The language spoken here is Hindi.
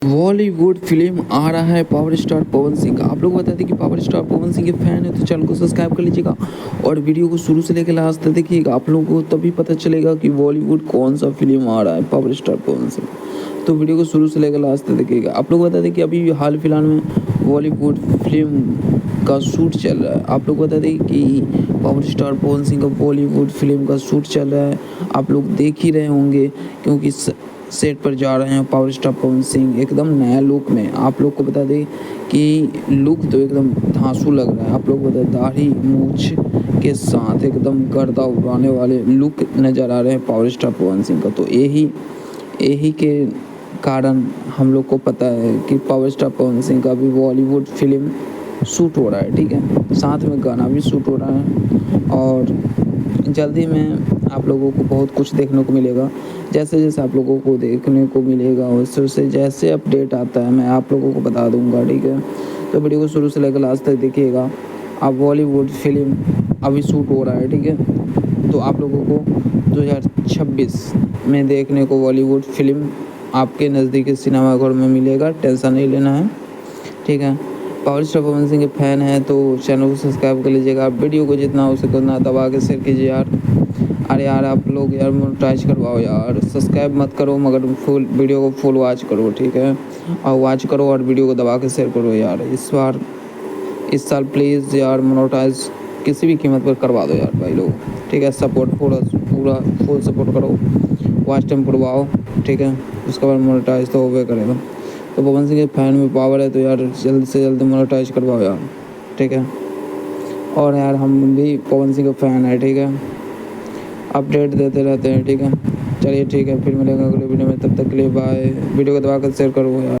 बॉलीवुड फिल्म आ रहा है पावर स्टार पवन सिंह का। आप लोग बता दें कि पावर स्टार पवन सिंह के फैन है तो चैनल को सब्सक्राइब कर लीजिएगा और वीडियो को शुरू से लेकर लास्ट तक देखिएगा। आप लोगों को तभी पता चलेगा कि बॉलीवुड कौन सा फिल्म आ रहा है पावर स्टार पवन सिंह। तो वीडियो को शुरू से लेकर लास्ट तक देखिएगा। आप लोग बता दें कि अभी हाल फिलहाल में बॉलीवुड फिल्म का शूट चल रहा है। आप लोग बता दें कि पावर स्टार पवन सिंह का बॉलीवुड फिल्म का शूट चल रहा है। आप लोग देख ही रहे होंगे क्योंकि सेट पर जा रहे हैं पावर स्टार पवन सिंह एकदम नया लुक में। आप लोग को बता दें कि लुक तो एकदम धांसू लग रहा है। आप लोग बता दाढ़ी मूछ के साथ एकदम गर्दा उड़ाने वाले लुक नज़र आ रहे हैं पावर स्टार पवन सिंह का। तो यही के कारण हम लोग को पता है कि पावर स्टार पवन सिंह का भी बॉलीवुड फिल्म शूट हो रहा है, ठीक है। साथ में गाना भी शूट हो रहा है और जल्दी में आप लोगों को बहुत कुछ देखने को मिलेगा। जैसे जैसे आप लोगों को देखने को मिलेगा वैसे वैसे जैसे अपडेट आता है मैं आप लोगों को बता दूंगा, ठीक है। तो वीडियो को शुरू से लेकर लास्ट तक देखिएगा। अब बॉलीवुड फिल्म अभी शूट हो रहा है, ठीक है। तो आप लोगों को 2026 में देखने को बॉलीवुड फिल्म आपके नज़दीकी सिनेमाघर में मिलेगा, टेंशन नहीं लेना है, ठीक है। पावर स्टार पवन सिंह के फैन हैं तो चैनल को सब्सक्राइब कर लीजिएगा। वीडियो को जितना हो सके उतना दबा के शेयर कीजिए यार। अरे यार आप लोग यार मोनेटाइज करवाओ यार, सब्सक्राइब मत करो मगर फुल वीडियो को फुल वॉच करो, ठीक है। और वॉच करो और वीडियो को दबा के शेयर करो यार। इस साल प्लीज़ यार मोनेटाइज किसी भी कीमत पर करवा दो यार भाई लोग, ठीक है। सपोर्ट पूरा फुल सपोर्ट करो, वॉच टाइम करवाओ, ठीक है। उसके बाद मोनेटाइज तो होवे करेगा। तो पवन सिंह के फैन में पावर है तो यार जल्द से जल्द मोनेटाइज करवाओ यार, ठीक है। और यार हम भी पवन सिंह के फ़ैन है, ठीक है। अपडेट देते रहते हैं, ठीक है। चलिए ठीक है, फिर मिलेंगे अगले वीडियो में, तब तक के लिए बाय। वीडियो को दबा कर शेयर करो यार।